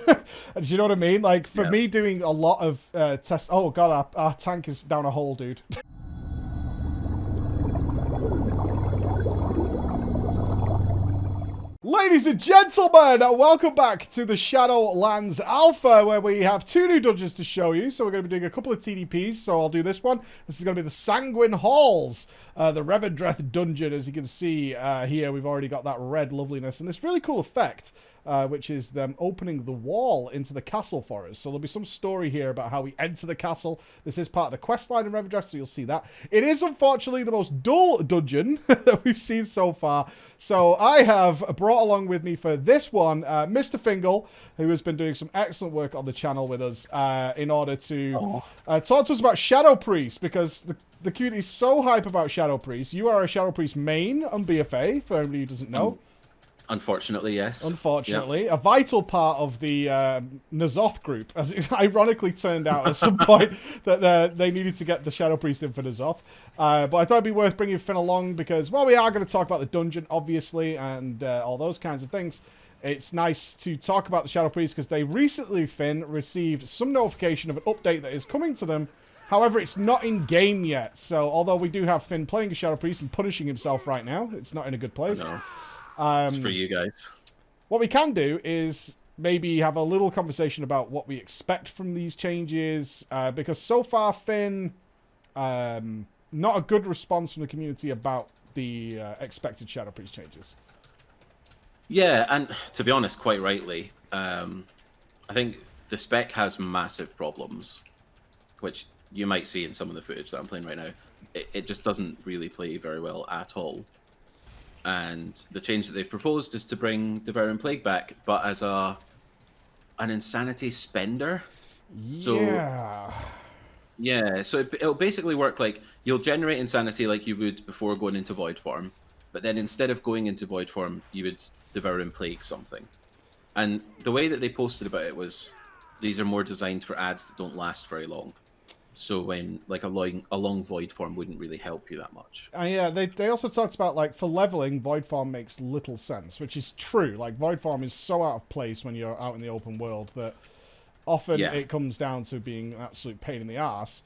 And do you know what I mean? Like, for me doing a lot of tests... Oh, God, our tank is down a hole, dude. Ladies and gentlemen, welcome back to the Shadowlands Alpha, where we have 2 new dungeons to show you. So we're going to be doing a couple of TDPs, so I'll do this one. This is going to be the Sanguine Halls, the Revendreth dungeon. As you can see here, we've already got that red loveliness, and this really cool effect, which is them opening the wall into the castle for us. So there'll be some story here about how we enter the castle. This is part of the quest line in Revendreth, so you'll see that. It is, unfortunately, the most dull dungeon that we've seen so far. So I have brought along with me for this one, Mr. Fingal, who has been doing some excellent work on the channel with us in order to talk to us about Shadowpriest, because the community is so hype about Shadowpriest. You are a Shadowpriest main on BFA, for anybody who doesn't know. Unfortunately, yes. Unfortunately, a vital part of the N'Zoth group, as it ironically turned out at some point that they needed to get the Shadowpriest in for N'Zoth. But I thought it'd be worth bringing Finn along because, well, we are going to talk about the dungeon, obviously, and all those kinds of things. It's nice to talk about the Shadowpriest because they recently, Finn, received some notification of an update that is coming to them. However, it's not in-game yet, so although we do have Finn playing a Shadowpriest and punishing himself right now, it's not in a good place. No. It's for you guys. What we can do is maybe have a little conversation about what we expect from these changes, because so far, Finn, not a good response from the community about the expected Shadowpriest changes. Yeah, and to be honest, quite rightly, I think the spec has massive problems, which you might see in some of the footage that I'm playing right now. It just doesn't really play very well at all. And the change that they've proposed is to bring Devouring Plague back, but as an insanity spender. Yeah. So it'll basically work like you'll generate insanity like you would before going into Voidform, but then instead of going into Voidform, you would Devouring Plague something. And the way that they posted about it was these are more designed for ads that don't last very long. So when like a long void form wouldn't really help you that much. Yeah, they also talked about, like, for leveling, void form makes little sense, which is true. Like, void form is so out of place when you're out in the open world that often it comes down to being an absolute pain in the ass.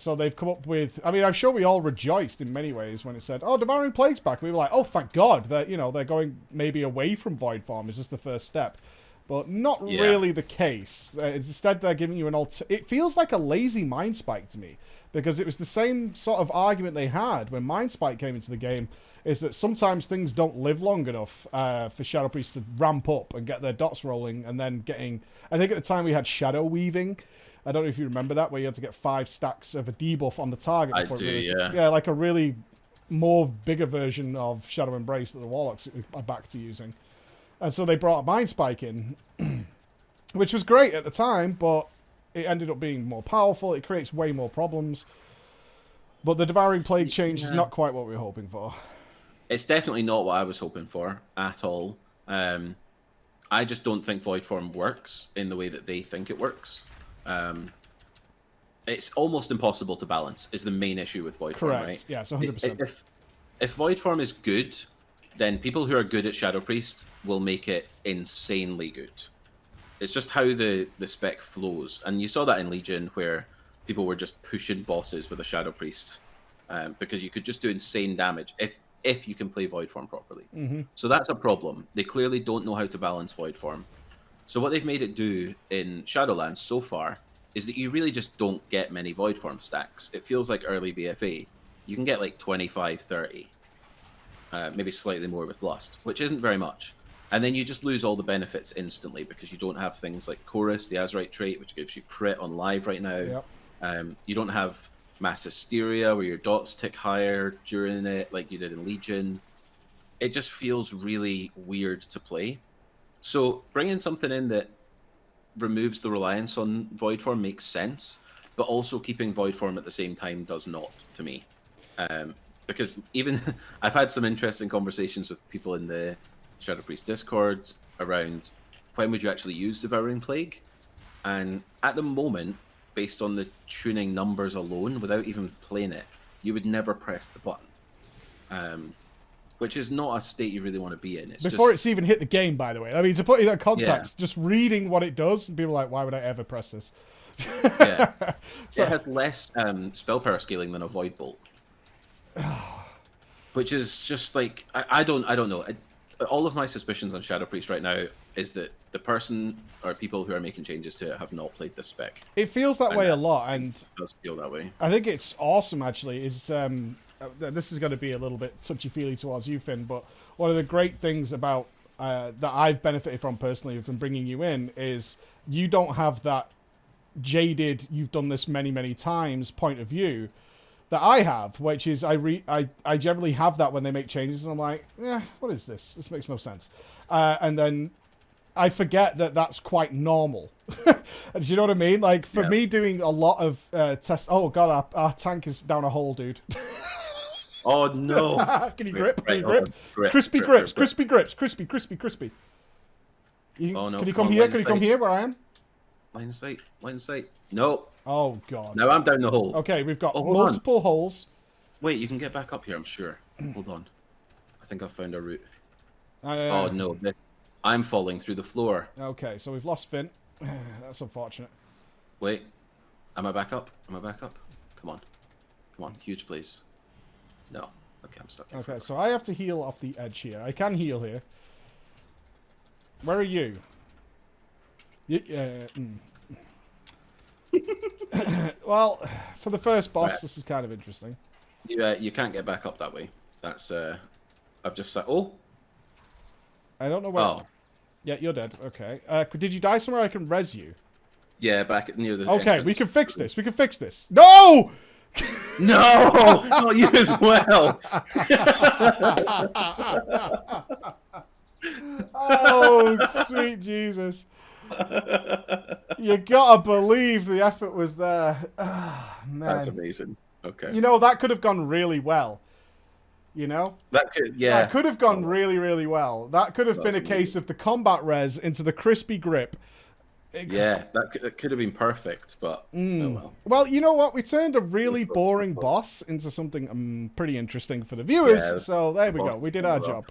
So they've come up with, I mean, I'm sure we all rejoiced in many ways when it said, "Oh, Devouring Plague's back." We were like, "Oh, thank God that they're going maybe away from void form is just the first step." But not really the case. Instead, they're giving you an it feels like a lazy Mind Spike to me, because it was the same sort of argument they had when Mind Spike came into the game, is that sometimes things don't live long enough for Shadowpriest to ramp up and get their dots rolling, and then getting... I think at the time we had Shadow Weaving. I don't know if you remember that, where you had to get 5 stacks of a debuff on the target. I do, yeah. Yeah, like a really more bigger version of Shadow Embrace that the Warlocks are back to using. And so they brought Mind Spike in, which was great at the time, but it ended up being more powerful. It creates way more problems. But the Devouring Plague change is not quite what we were hoping for. It's definitely not what I was hoping for at all. I just don't think Voidform works in the way that they think it works. It's almost impossible to balance, is the main issue with Voidform, Correct. right? Yeah, it's 100%. If Voidform is good, then people who are good at Shadowpriest will make it insanely good. It's just how the spec flows. And you saw that in Legion, where people were just pushing bosses with a Shadowpriest, because you could just do insane damage if you can play Voidform properly. So that's a problem. They clearly don't know how to balance Voidform. So what they've made it do in Shadowlands so far is that you really just don't get many Voidform stacks. It feels like early BFA. You can get like 25, 30. Maybe slightly more with Lust, which isn't very much. And then you just lose all the benefits instantly because you don't have things like Chorus, the Azerite trait, which gives you crit on live right now. Yep. You don't have Mass Hysteria, where your dots tick higher during it, like you did in Legion. It just feels really weird to play. So bringing something in that removes the reliance on Voidform makes sense, but also keeping Voidform at the same time does not, to me. Because even I've had some interesting conversations with people in the Shadowpriest Discord around when would you actually use Devouring Plague? And at the moment, based on the tuning numbers alone, without even playing it, you would never press the button. which is not a state you really want to be in. It's Before just, it's even hit the game, by the way. I mean, to put it in context, just reading what it does, and people are like, why would I ever press this? yeah, So- it has less spell power scaling than a Void Bolt, which is just like I don't know. All of my suspicions on Shadowpriest right now is that the person or people who are making changes to it have not played this spec. It feels that way a lot, and It does feel that way. I think it's awesome, actually. This is going to be a little bit touchy-feely towards you, Finn, but one of the great things about that I've benefited from personally from bringing you in is you don't have that jaded, you've done this many, many times point of view that I have, which is I generally have that when they make changes, and I'm like, what is this? This makes no sense. And then I forget that that's quite normal. Do you know what I mean? Like, for me doing a lot of tests... Oh, God, our tank is down a hole, dude. Oh, no. Can you grip? Right, Can you grip? Crispy grips. Crispy grips. Crispy. Oh, no. Can you come here? Can you come here where I am? Line of sight. Line of sight. No. Oh, God. Now I'm down the hole. Okay, we've got hold multiple holes. Wait, you can get back up here, I'm sure. Hold on. I think I've found a route. Oh, no. I'm falling through the floor. Okay, so we've lost Finn. That's unfortunate. Wait. Am I back up? Am I back up? Come on. Come on. Huge place. No. Okay, I'm stuck. Okay, so I have to heal off the edge here. I can heal here. Where are you? Well, for the first boss, this is kind of interesting. You can't get back up that way. That's I've just said. Oh. I don't know where. Oh. Yeah, you're dead. Okay. Did you die somewhere I can res you? Yeah, back near the. Okay, entrance. we can fix this. We can fix this. No! No, not you as well. Oh, sweet Jesus. You gotta believe the effort was there. Oh, man. That's amazing. Okay. You know, that could have gone really well. You know? That could, That could have gone really, really well. That could have been a case of the combat res into the crispy grip. Yeah, that could have been perfect, but oh well. Well, you know what? We turned a really boring boss into something pretty interesting for the viewers. Yeah, so there we go. We did our job.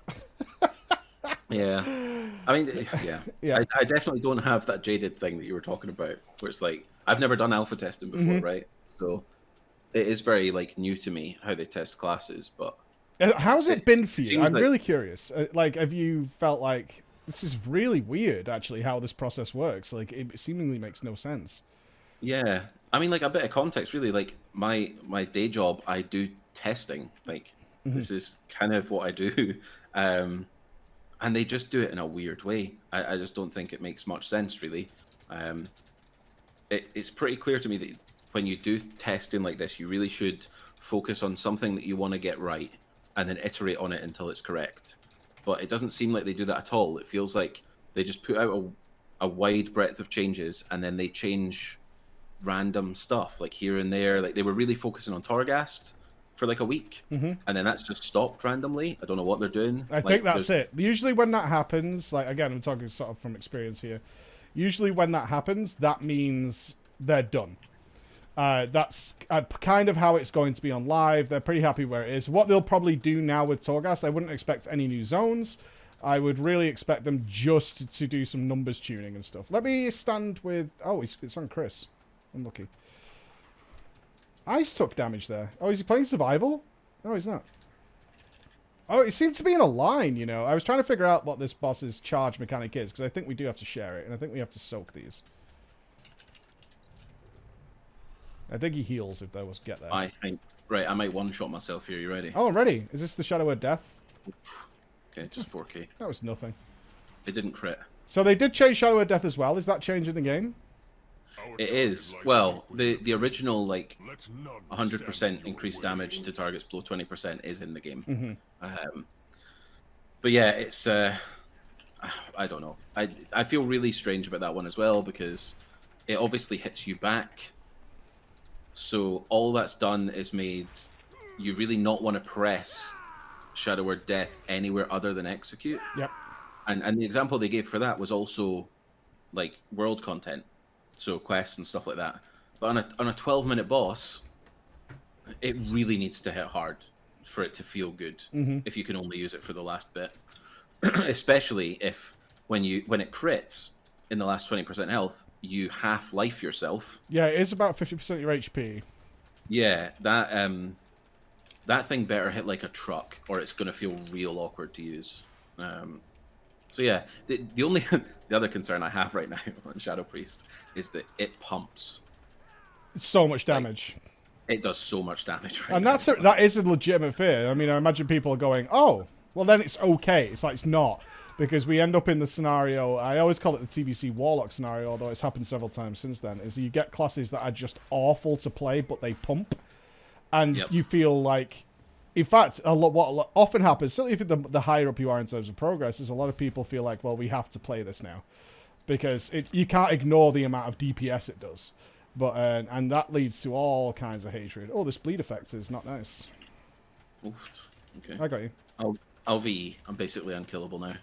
Yeah. I mean, yeah. I definitely don't have that jaded thing that you were talking about, where it's like, I've never done alpha testing before, right? So it is very, like, new to me how they test classes, but... How's it been for you? I'm like... really curious. Like, have you felt like... This is really weird, actually, how this process works. Like, it seemingly makes no sense. Yeah. I mean, like, a bit of context, really. Like, my day job, I do testing. Like, this is kind of what I do. And they just do it in a weird way. I just don't think it makes much sense, really. It's pretty clear to me that when you do testing like this, you really should focus on something that you want to get right and then iterate on it until it's correct. But it doesn't seem like they do that at all. It feels like they just put out a wide breadth of changes and then they change random stuff, like here and there. Like, they were really focusing on Torghast for like a week, and then that's just stopped randomly. I don't know what they're doing. I think that's it. Usually when that happens, like, again, I'm talking sort of from experience here. Usually when that happens, that means they're done. That's kind of how it's going to be on live. They're pretty happy where it is. What they'll probably do now with Torghast, I wouldn't expect any new zones. I would really expect them just to do some numbers tuning and stuff. Let me stand with... Oh, it's on Chris. Unlucky. Ice took damage there. Oh, is he playing survival? No, he's not. Oh, it seems to be in a line, you know. I was trying to figure out what this boss's charge mechanic is, because I think we do have to share it, and I think we have to soak these. I think he heals if those get there. I think... Right, I might one-shot myself here. You ready? Oh, I'm ready. Is this the Shadow of Death? Okay, just 4K. That was nothing. It didn't crit. So they did change Shadow of Death as well. Is that changing the game? It is. Well, the original, like, 100% increased damage to targets below 20% is in the game. But yeah, it's... I don't know. I feel really strange about that one as well, because it obviously hits you back. So all that's done is made you really not want to press Shadow or Death anywhere other than execute. Yep. And the example they gave for that was also like world content, so quests and stuff like that. But on a 12-minute boss, it really needs to hit hard. for it to feel good Mm-hmm. if you can only use it for the last bit. Especially if when it crits in the last 20% health, you half life yourself. Yeah, it is about 50% of your HP. Yeah, that thing better hit like a truck, or it's going to feel real awkward to use. So yeah, the only the other concern I have right now on Shadowpriest is that it pumps It's so much like damage. it does so much damage right And now. that is a legitimate fear. I mean, I imagine people are going, oh, well then it's okay. It's like, it's not. Because we end up in the scenario, I always call it the TBC Warlock scenario, although it's happened several times since then, is you get classes that are just awful to play, but they pump. And you feel like, in fact, what often happens, certainly if the higher up you are in terms of progress, is a lot of people feel like, well, we have to play this now. Because you can't ignore the amount of DPS it does. But and that leads to all kinds of hatred. Oh, this bleed effect is not nice. Oof. Okay. I got you. I'll VE. I'm basically unkillable now.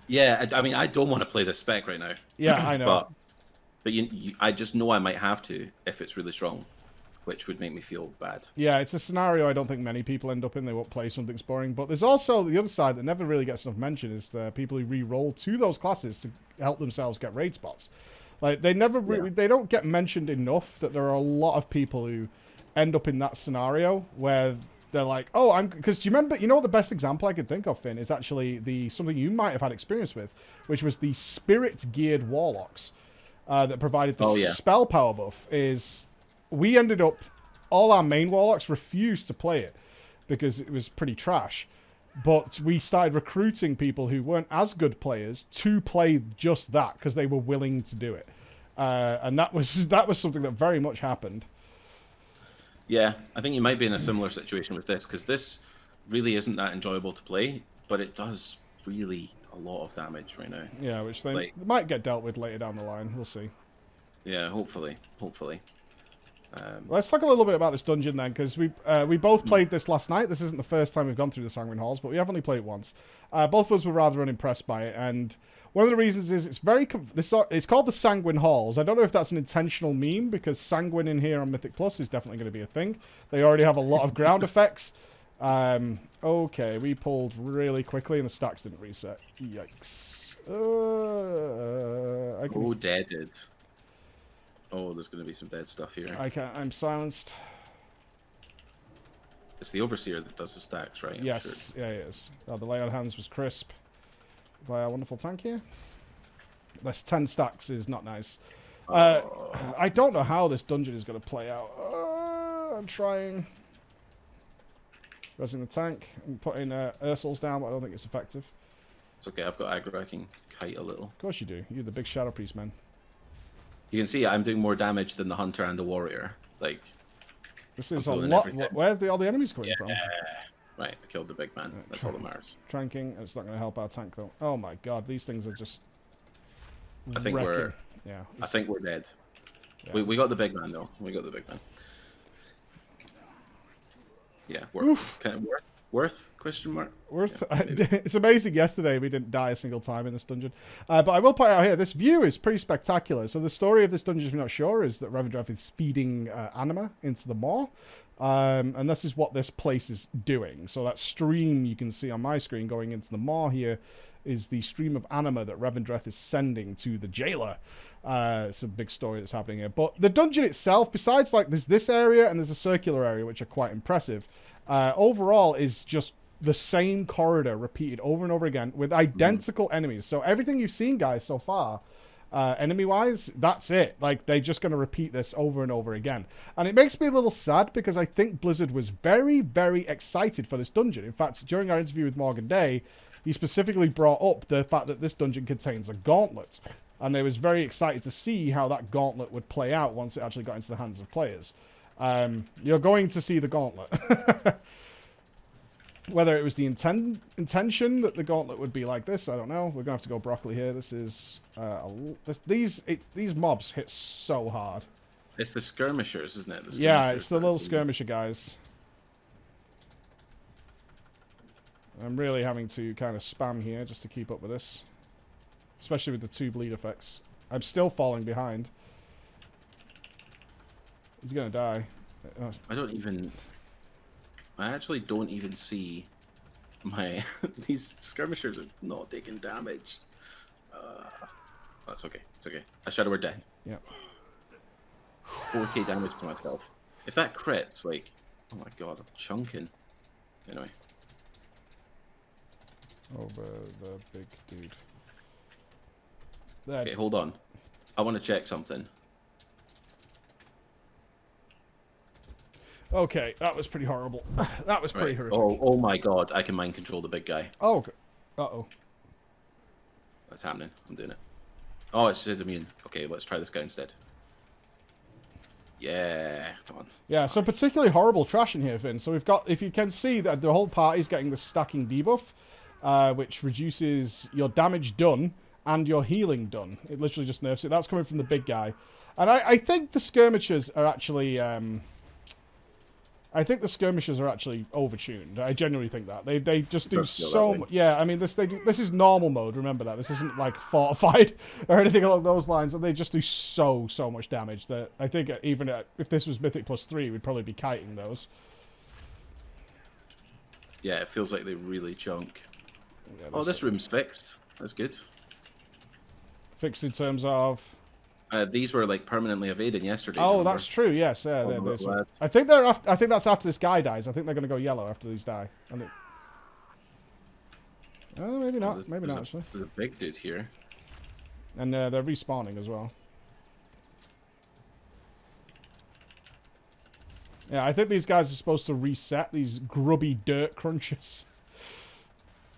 Yeah, I mean, I don't want to play this spec right now. Yeah, I know. But I just know I might have to if it's really strong, which would make me feel bad. Yeah, it's a scenario I don't think many people end up in. They won't play something boring. But there's also the other side that never really gets enough mention is the people who re-roll to those classes to help themselves get raid spots. Like, they never they don't get mentioned enough that there are a lot of people who end up in that scenario where they're like, oh, because do you remember, you know what the best example I could think of, Finn, is actually something you might have had experience with, which was the spirit-geared warlocks that provided the spell power buff. Is we ended up, all our main warlocks refused to play it because it was pretty trash. But we started recruiting people who weren't as good players to play just that because they were willing to do it. And that was something that very much happened. Yeah, I think you might be in a similar situation with this, because this really isn't that enjoyable to play, but it does really a lot of damage right now. Yeah, which they might get dealt with later down the line. We'll see. Yeah, hopefully. Let's talk a little bit about this dungeon then, because we both played this last night. This isn't the first time we've gone through the Sanguine Halls, but we have only played it once. Both of us were rather unimpressed by it, and one of the reasons is it's called the Sanguine Halls. I don't know if that's an intentional meme, because Sanguine in here on Mythic Plus is definitely going to be a thing. They already have a lot of ground effects. Okay, we pulled really quickly and the stacks didn't reset. Yikes. Deaded. Oh, there's going to be some dead stuff here. I'm silenced. It's the Overseer that does the stacks, right? Yes, yeah, it is. The lay on hands was crisp by our wonderful tank here. Less 10 stacks is not nice. I don't know how this dungeon is going to play out. I'm trying. Resing the tank and putting Ursuls down, but I don't think it's effective. It's okay, I've got aggro, I can kite a little. Of course you do. You're the big Shadowpriest, man. You can see I'm doing more damage than the Hunter and the Warrior. Like, this is a lot. Where's all the enemies coming from? Right, I killed the big man. That's all that matters. Tranking, it's not going to help our tank though. Oh my god, these things are just. I think we're dead. Yeah. We got the big man though. We got the big man. Yeah, worth? Question mark. Worth. Yeah, it's amazing. Yesterday we didn't die a single time in this dungeon, but I will point out here this view is pretty spectacular. So the story of this dungeon, if you're not sure, is that Revendreth is feeding anima into the maw, and this is what this place is doing. So that stream you can see on my screen going into the maw here is the stream of anima that Revendreth is sending to the jailer. It's a big story that's happening here. But the dungeon itself, besides like there's this area and there's a circular area which are quite impressive, overall is just the same corridor repeated over and over again with identical enemies. So everything you've seen, guys, so far, enemy-wise, that's it. Like, they're just going to repeat this over and over again. And it makes me a little sad because I think Blizzard was very, very excited for this dungeon. In fact, during our interview with Morgan Day, he specifically brought up the fact that this dungeon contains a gauntlet. And they was very excited to see how that gauntlet would play out once it actually got into the hands of players. You're going to see the gauntlet. Whether it was the intention that the gauntlet would be like this, I don't know. We're going to have to go broccoli here. This is... these mobs hit so hard. It's the skirmishers, isn't it? Yeah, it's the little skirmisher guys. I'm really having to kind of spam here just to keep up with this. Especially with the 2 bleed effects. I'm still falling behind. He's going to die. I don't even... I actually don't even see my... These skirmishers are not taking damage. That's okay. It's okay. A Shadow Word Death. Yeah. 4k damage to myself. If that crits, like... Oh my god, I'm chunking. Anyway. Over the big dude. Okay, hold on. I want to check something. Okay, that was pretty horrible. That was pretty horrific. Oh my god, I can mind control the big guy. Oh, okay. Uh-oh. What's happening? I'm doing it. Oh, it says immune. Okay, let's try this guy instead. Yeah, come on. Yeah, so particularly horrible trash in here, Finn. So we've got, if you can see, that the whole party's getting the stacking debuff, which reduces your damage done and your healing done. It literally just nerfs it. That's coming from the big guy. And I think the skirmishers are actually... I think the skirmishers are actually overtuned. I genuinely think that. They just do so much. Yeah, I mean, this is normal mode, remember that. This isn't like fortified or anything along those lines. And they just do so much damage that I think even if this was Mythic +3, we'd probably be kiting those. Yeah, it feels like they really chunk. Yeah, oh, this room's fixed. That's good. Fixed in terms of... these were like permanently evaded yesterday. Oh, that's true. Yes, I think they're. I think that's after this guy dies. I think they're going to go yellow after these die. And oh, maybe not. Maybe not. Actually, there's a big dude here, and they're respawning as well. Yeah, I think these guys are supposed to reset, these grubby dirt crunchers,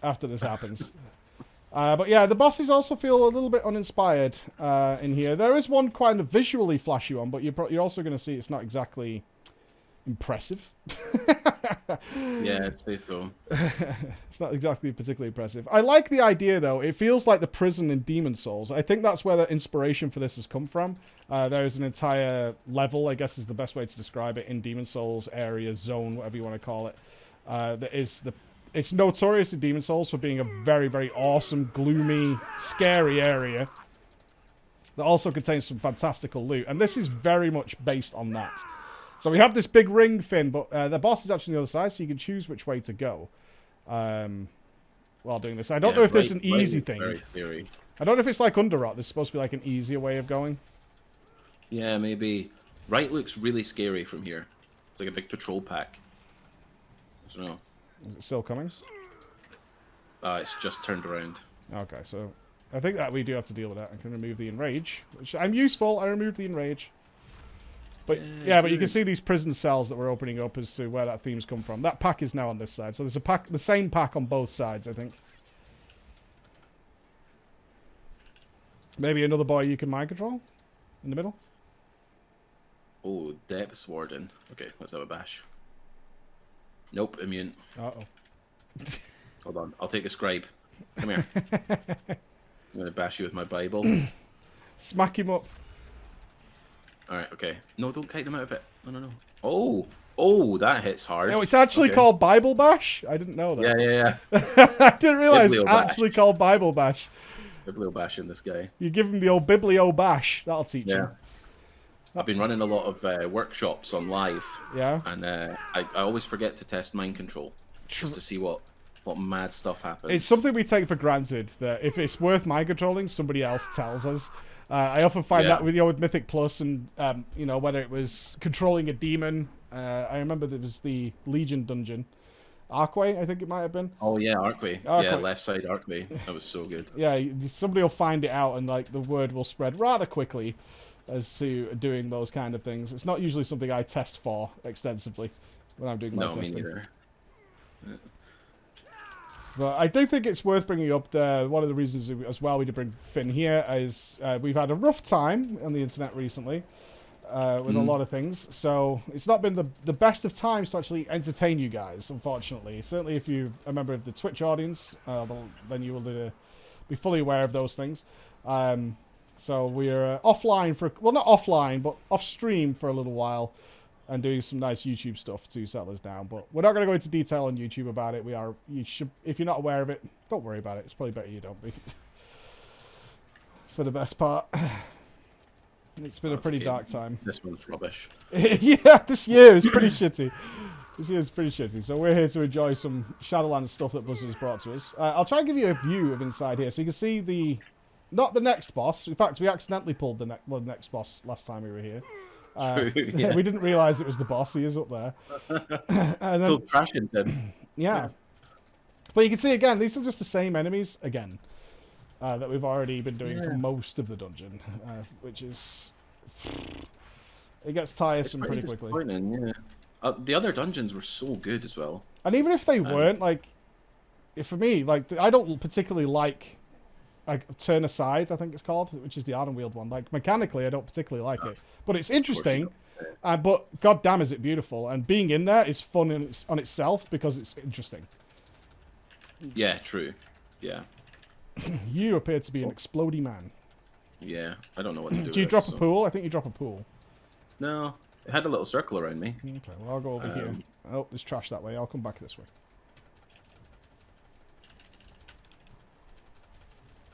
after this happens. But yeah, the bosses also feel a little bit uninspired in here. There is one kind of visually flashy one, but you're also going to see it's not exactly impressive. Yeah, I'd say so. It's not exactly particularly impressive. I like the idea, though. It feels like the prison in Demon Souls. I think that's where the inspiration for this has come from. There is an entire level, I guess is the best way to describe it, in Demon Souls area, zone, whatever you want to call it. That is the... It's notorious in Demon Souls for being a very awesome, gloomy, scary area that also contains some fantastical loot. And this is very much based on that. So we have this big ring, Finn, but the boss is actually on the other side, so you can choose which way to go while doing this. I don't know if there's an easy thing. I don't know if it's like Underrot. There's supposed to be like an easier way of going. Yeah, maybe. Right looks really scary from here. It's like a big patrol pack. I don't know. Is it still coming? It's just turned around. Okay, so I think that we do have to deal with that. I can remove the enrage, which I'm useful. I removed the enrage. But yeah, but you can see these prison cells that we're opening up as to where that theme's come from. That pack is now on this side. So there's a pack, the same pack on both sides, I think. Maybe another boy you can mind control in the middle. Oh, Depths Warden. Okay, let's have a bash. Nope, immune. Uh-oh. Hold on, I'll take a scribe. Come here. I'm going to bash you with my Bible. Smack him up. Alright, okay. No, don't kite them out of it. No. Oh, that hits hard. No, it's actually called Bible Bash? I didn't know that. Yeah. I didn't realize it's actually called Bible Bash. Biblio bashing this guy. You give him the old Biblio Bash. That'll teach him. I've been running a lot of workshops on live. Yeah. And I always forget to test mind control. Just to see what mad stuff happens. It's something we take for granted, that if it's worth mind controlling, somebody else tells us. I often find that with Mythic Plus and whether it was controlling a demon. I remember there was the Legion dungeon. Archway, I think it might have been. Oh yeah, Archway. Yeah, left side Archway. That was so good. Yeah, somebody will find it out and like the word will spread rather quickly as to doing those kind of things. It's not usually something I test for extensively when I'm doing my testing. Me neither. But I do think it's worth bringing up one of the reasons as well we did bring Finn here is we've had a rough time on the internet recently with a lot of things. So it's not been the best of times to actually entertain you guys, unfortunately. Certainly if you're a member of the Twitch audience, then you will be fully aware of those things. So we're offline well, not offline, but off stream for a little while and doing some nice YouTube stuff to settle us down. But we're not going to go into detail on YouTube about it. If you're not aware of it, don't worry about it. It's probably better you don't be. For the best part. It's been a pretty dark time. This one's rubbish. Yeah, this year is pretty shitty. This year is pretty shitty. So we're here to enjoy some Shadowlands stuff that Blizzard has brought to us. I'll try and give you a view of inside here. So you can see the... Not the next boss. In fact, we accidentally pulled the next boss last time we were here. True, yeah. We didn't realise it was the boss. He is up there. And then, crash into him. Yeah. But you can see, again, these are just the same enemies, again, that we've already been doing for most of the dungeon, which is... It gets tiresome pretty quickly. Yeah. The other dungeons were so good as well. And even if they weren't, like... For me, like, I don't particularly like Turn Aside, I think it's called, which is the Iron Wield one. Like, mechanically, I don't particularly like it. But it's interesting, but goddamn is it beautiful. And being in there is fun on itself because it's interesting. Yeah, true. Yeah. You appear to be an explodey man. Yeah, I don't know what to do. Do you drop a pool? I think you drop a pool. No, it had a little circle around me. Okay, well, I'll go over here. Oh, there's trash that way. I'll come back this way.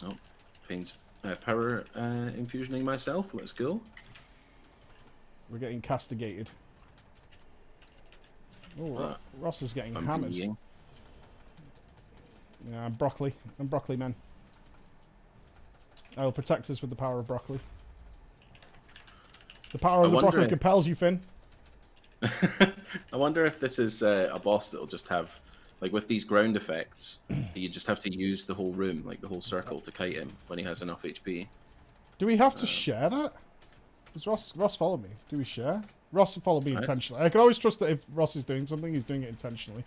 Oh, Pain's power infusioning myself. Let's go. We're getting castigated. Oh, Ross is getting hammered. Eating. Yeah, I'm broccoli. I'm broccoli man. I will protect us with the power of broccoli. The power of the broccoli compels you, Finn. I wonder if this is a boss that'll just have, like with these ground effects, you just have to use the whole room, like the whole circle, to kite him when he has enough HP. Do we have to share that? Does Ross follow me? Do we share? Ross followed me intentionally. I can always trust that if Ross is doing something, he's doing it intentionally.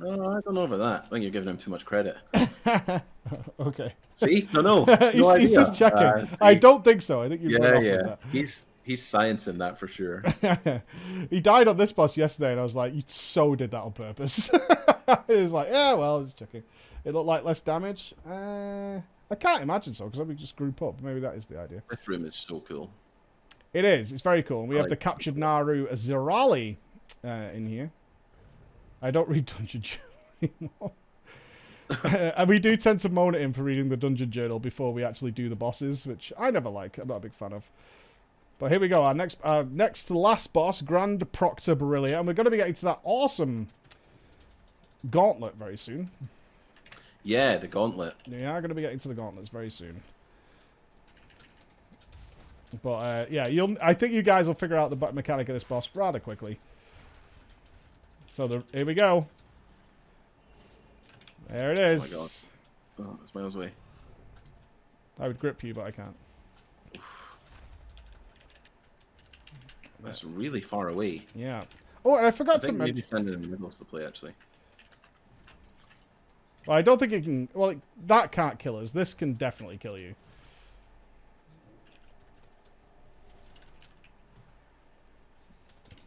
Oh, I don't know about that. I think you're giving him too much credit. Okay. See? No. He's just checking. I don't think so. I think you're off with that. He's sciencing that for sure. He died on this boss yesterday, and I was like, you so did that on purpose. He was like, yeah, well, I was checking. It looked like less damage. I can't imagine so, because we just group up. Maybe that is the idea. This room is so cool. It is. It's very cool. And we have the captured Naru Zirali in here. I don't read Dungeon Journal anymore. And we do tend to moan at him for reading the Dungeon Journal before we actually do the bosses, which I never like. I'm not a big fan of. But here we go. Our next to last boss, Grand Proctor Brillia. And we're going to be getting to that awesome Gauntlet very soon. Yeah, the Gauntlet. We are going to be getting to the Gauntlets very soon. But yeah, I think you guys will figure out the mechanic of this boss rather quickly. So here we go. There it is. Oh my god. Oh, it's miles away. I would grip you, but I can't. That's really far away. Yeah. Oh, and I forgot to mention. Maybe standing in the middle is the play, actually. Well, I don't think it can. Well, that can't kill us. This can definitely kill you.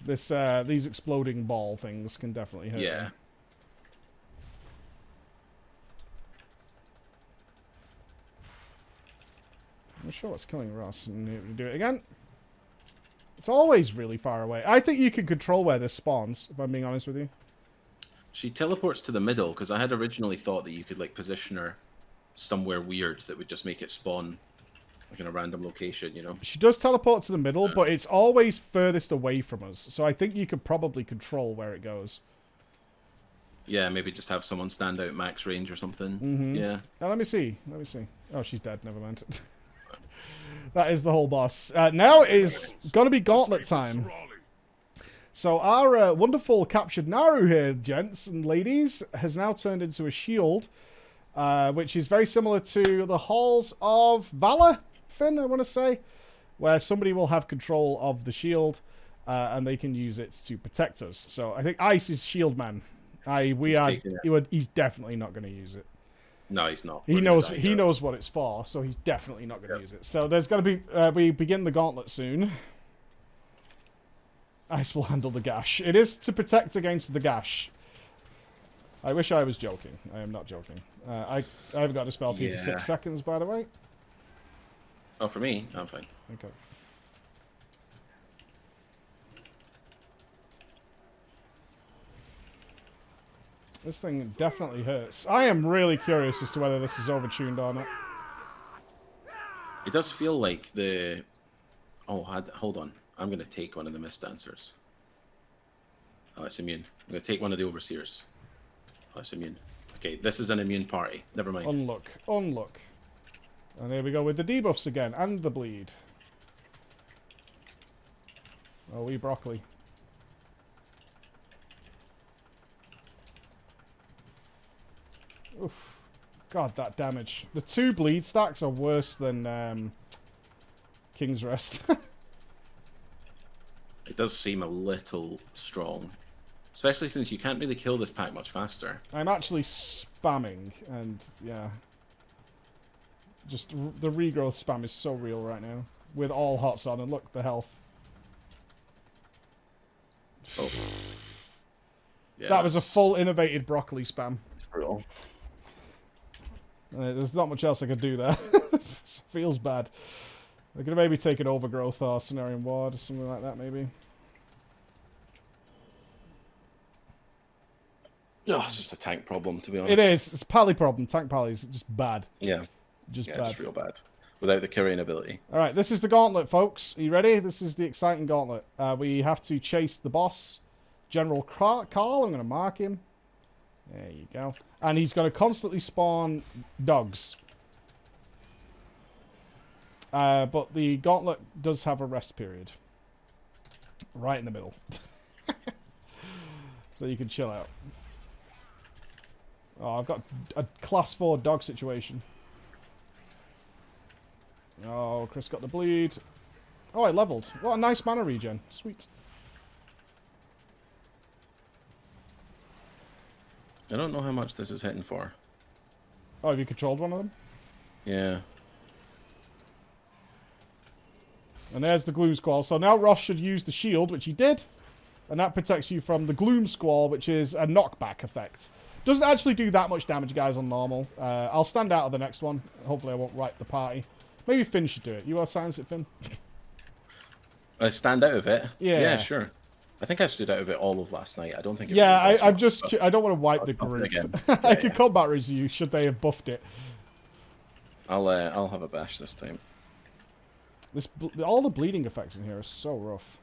These exploding ball things can definitely hurt. Yeah. I'm sure what's killing Ross. And here we do it again. It's always really far away. I think you can control where this spawns, if I'm being honest with you. She teleports to the middle, because I had originally thought that you could like position her somewhere weird that would just make it spawn like in a random location, you know? She does teleport to the middle, but it's always furthest away from us. So I think you could probably control where it goes. Yeah, maybe just have someone stand out max range or something. Mm-hmm. Yeah. Now, let me see. Let me see. Oh, she's dead. Never mind. That is the whole boss. Now it is going to be Gauntlet time. So our wonderful captured Naru here, gents and ladies, has now turned into a shield, which is very similar to the Halls of Valor, Finn, I want to say, where somebody will have control of the shield, and they can use it to protect us. So I think Ice is shield man. He's definitely not going to use it. No, he's not. He knows what it's for, so he's definitely not going to use it. So there's going to be we begin the Gauntlet soon. Ice will handle the gash. It is to protect against the gash. I wish I was joking. I am not joking. I haven't got a spell for you for 6 seconds, by the way. Oh, for me? I'm fine. Okay. This thing definitely hurts. I am really curious as to whether this is overtuned or not. It does feel like the Oh, hold on. I'm going to take one of the Mist Dancers. Oh, it's immune. I'm going to take one of the Overseers. Oh, it's immune. Okay, this is an immune party. Never mind. Unlock. Unlock. And here we go with the debuffs again. And the bleed. Oh, we broccoli. Oof. God, that damage. The 2 bleed stacks are worse than King's Rest. It does seem a little strong. Especially since you can't really kill this pack much faster. I'm actually spamming, and yeah. Just the regrowth spam is so real right now. With all hots on, and look, the health. Oh. Yeah, that was a full innovated broccoli spam. It's brutal. There's not much else I could do there. Feels bad. I could have maybe taken Overgrowth or Cenarian Ward or something like that, maybe. Oh, it's just a tank problem, to be honest. It is. It's a pally problem. Tank pally's just bad. Yeah. Just bad. Just real bad. Without the carrying ability. Alright, this is the Gauntlet, folks. Are you ready? This is the exciting Gauntlet. We have to chase the boss, General Carl. I'm going to mark him. There you go. And he's going to constantly spawn dogs. But the Gauntlet does have a rest period. Right in the middle. So you can chill out. Oh, I've got a class 4 dog situation. Oh, Chris got the bleed. Oh, I leveled. What a nice mana regen. Sweet. I don't know how much this is hitting for. Oh, have you controlled one of them? Yeah. And there's the Gloom Squall. So now Ross should use the shield, which he did. And that protects you from the Gloom Squall, which is a knockback effect. Doesn't actually do that much damage, guys, on normal. I'll stand out of the next one. Hopefully I won't wipe the party. Maybe Finn should do it. You want to silence it, Finn? I stand out of it? Yeah. Yeah, sure. I think I stood out of it all of last night. I don't think it Yeah, really does I'm much, just... I don't want to wipe the group. Again. I could combat res you should they have buffed it. I'll have a bash this time. All the bleeding effects in here are so rough.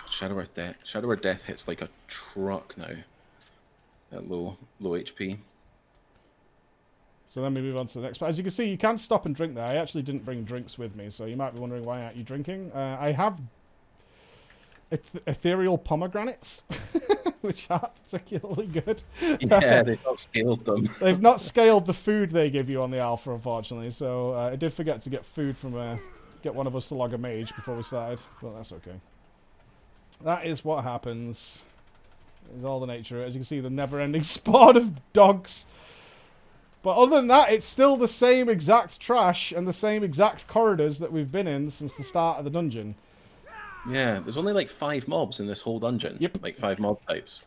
Shadow Death hits like a truck now. At low HP. So then we move on to the next part. As you can see, you can't stop and drink there. I actually didn't bring drinks with me, so you might be wondering why aren't you drinking. I have ethereal pomegranates, which aren't particularly good. Yeah, they've not scaled them. They've not scaled the food they give you on the alpha, unfortunately. So I did forget to get food from get one of us to log a mage before we started, but that's okay. That is what happens. Is all the nature. As you can see, the never-ending spawn of dogs. But other than that, it's still the same exact trash and the same exact corridors that we've been in since the start of the dungeon. Yeah, there's only like 5 mobs in this whole dungeon. Yep. Like 5 mob types.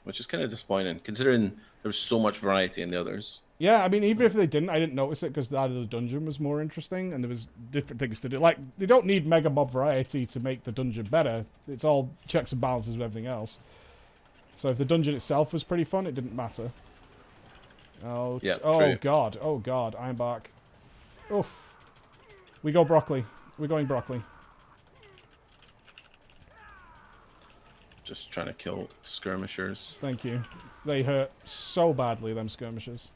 Which is kind of disappointing, considering there's so much variety in the others. Yeah, I mean, even if they didn't, I didn't notice it because the dungeon was more interesting and there was different things to do. Like, they don't need mega mob variety to make the dungeon better. It's all checks and balances with everything else. So if the dungeon itself was pretty fun, it didn't matter. Oh, yeah, oh true. God. Oh, God. I'm back. Oof. We go broccoli. We're going broccoli. Just trying to kill skirmishers. Thank you. They hurt so badly, them skirmishers.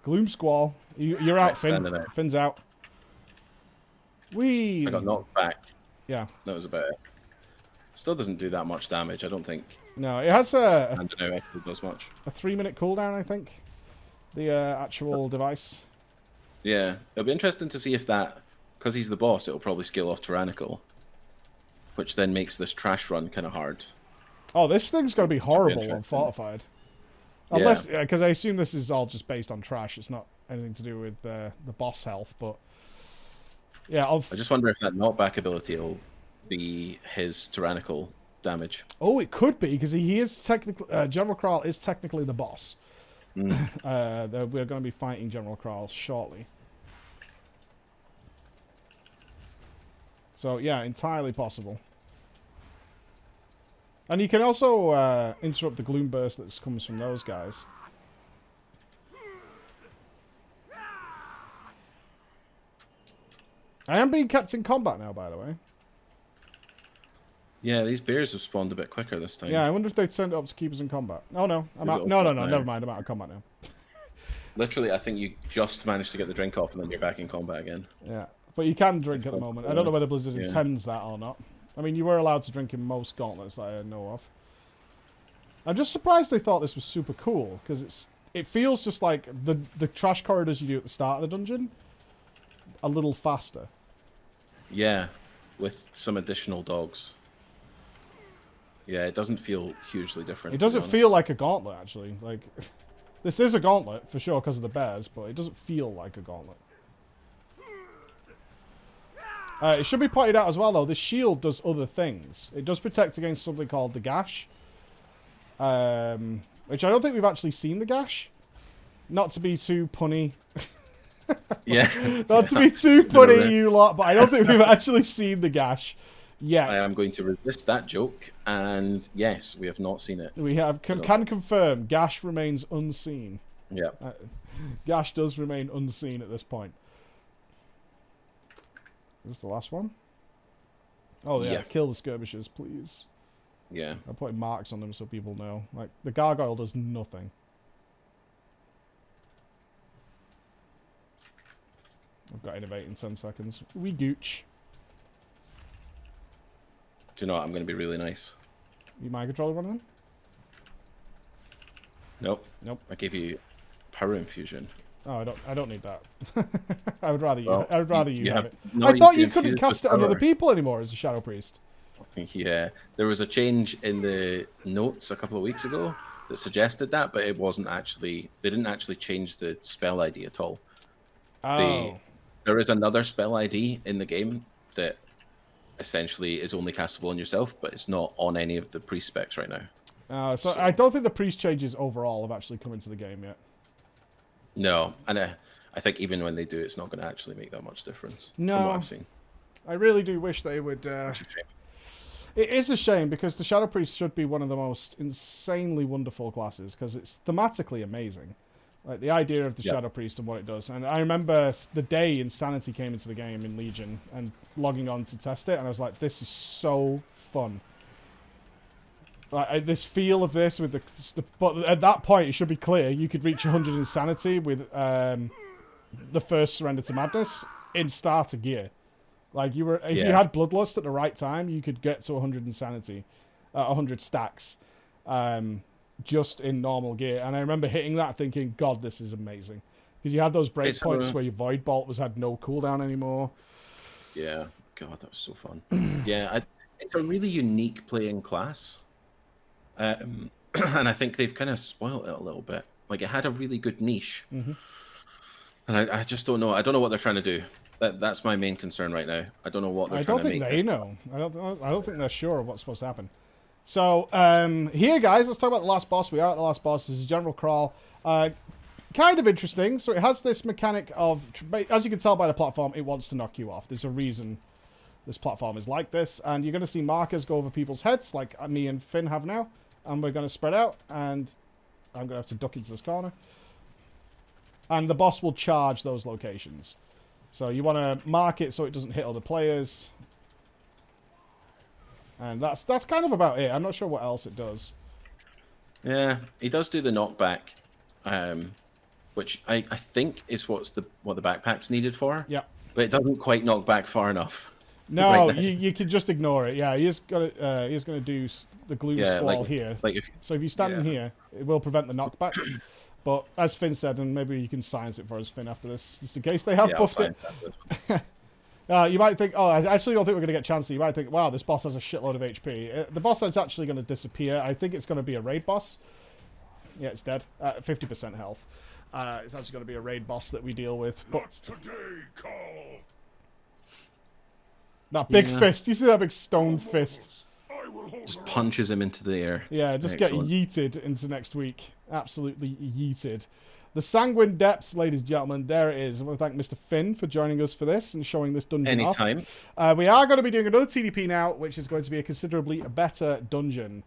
Gloom Squall. You're out, Finn. Out. Finn's out. Whee! I got knocked back. Yeah. That was about it. Still doesn't do that much damage, I don't think. No, it has a Standing out actually does much. 3-minute cooldown, I think. The actual device. Yeah, it'll be interesting to see if that, because he's the boss, it'll probably scale off Tyrannical, which then makes this trash run kind of hard. Oh, this thing's going to be horrible on Fortified. Unless, because I assume this is all just based on trash. It's not anything to do with the boss health, but yeah. I just wonder if that knockback ability will be his Tyrannical damage. Oh, it could be, because he is technically General Kral is technically the boss. We're going to be fighting General Kral shortly. So yeah, entirely possible. And you can also interrupt the gloom burst that comes from those guys. I am being kept in combat now, by the way. Yeah, these bears have spawned a bit quicker this time. Yeah, I wonder if they've turned it up to keep us in combat. Oh, no. I'm out. No, never mind. I'm out of combat now. Literally, I think you just managed to get the drink off and then you're back in combat again. Yeah, but you can drink at the moment. I don't know whether Blizzard intends that or not. I mean, you were allowed to drink in most gauntlets that I know of. I'm just surprised they thought this was super cool, because it feels just like the trash corridors you do at the start of the dungeon, a little faster. Yeah, with some additional dogs. Yeah, it doesn't feel hugely different. It doesn't feel like a gauntlet, actually. Like, this is a gauntlet, for sure, because of the bears, but it doesn't feel like a gauntlet. It should be pointed out as well, though, this shield does other things. It does protect against something called the gash. Which I don't think we've actually seen the gash. Not to be too punny. Yeah. Not to be too punny, you lot, but I don't think we've actually seen the gash yet. I am going to resist that joke, and yes, we have not seen it. We have can confirm gash remains unseen. Yeah. Gash does remain unseen at this point. Is this the last one? Oh yeah, kill the skirmishers, please. Yeah. I'm putting marks on them so people know. Like, the gargoyle does nothing. I've got innovate in 10 seconds. We gooch. Do you know what? I'm going to be really nice. You mind controlling one of them? Nope. Nope. I gave you power infusion. Oh, I don't need that. I would rather you have it. No, I thought you couldn't cast it on other people anymore as a Shadow Priest. Yeah, there was a change in the notes a couple of weeks ago that suggested that, but it wasn't actually. They didn't actually change the spell ID at all. Oh. There is another spell ID in the game that essentially is only castable on yourself, but it's not on any of the priest specs right now. So I don't think the priest changes overall have actually come into the game yet. No, and I think even when they do, it's not going to actually make that much difference. No, from what I've seen. I really do wish they would. It is a shame because the Shadow Priest should be one of the most insanely wonderful classes because it's thematically amazing. Like the idea of the Shadow Priest and what it does. And I remember the day Insanity came into the game in Legion and logging on to test it, and I was like, "This is so fun." Like this feel of this with but at that point it should be clear you could reach 100 Insanity with the first Surrender to Madness in starter gear. Like you were, if you had Bloodlust at the right time, you could get to 100 Insanity, 100 stacks, just in normal gear. And I remember hitting that, thinking, "God, this is amazing," because you had those breakpoints where your Void Bolt had no cooldown anymore. Yeah, God, that was so fun. Yeah, it's a really unique playing class, and I think they've kind of spoiled it a little bit. Like it had a really good niche, and I just don't know. I don't know what they're trying to do. That's my main concern right now. I don't know what they're trying to make. I don't think they know. I don't think they're sure of what's supposed to happen. So here, guys, let's talk about the last boss. We are at the last boss. This is General Crawl. Kind of interesting. So it has this mechanic of, as you can tell by the platform, it wants to knock you off. There's a reason this platform is like this, and you're going to see markers go over people's heads, like me and Finn have now. And we're going to spread out, and I'm going to have to duck into this corner. And the boss will charge those locations. So you want to mark it so it doesn't hit other players. And that's kind of about it. I'm not sure what else it does. Yeah, he does do the knockback, which I think is what the backpack's needed for. Yeah. But it doesn't quite knock back far enough. No, you can just ignore it. Yeah, he's gonna do the glue squall here. So if you stand in here, it will prevent the knockback. But as Finn said, and maybe you can science it for us, Finn, after this, just in case they have buffed it. You might think, I actually don't think we're going to get Chancellor. You might think, wow, this boss has a shitload of HP. The boss is actually going to disappear. I think it's going to be a raid boss. Yeah, it's dead. 50% health. It's actually going to be a raid boss that we deal with. But not today, Carl. That big fist. You see that big stone fist? Just punches him into the air. Yeah, just Excellent. Get yeeted into next week. Absolutely yeeted. The Sanguine Depths, ladies and gentlemen, there it is. I want to thank Mr. Finn for joining us for this and showing this dungeon Anytime. off. We are going to be doing another TDP now, which is going to be a considerably better dungeon.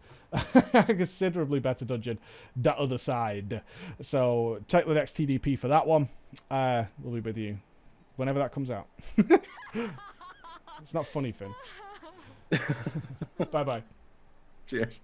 Considerably better dungeon. That other side. So, take the next TDP for that one. We'll be with you whenever that comes out. It's not funny, Finn. Bye-bye. Cheers.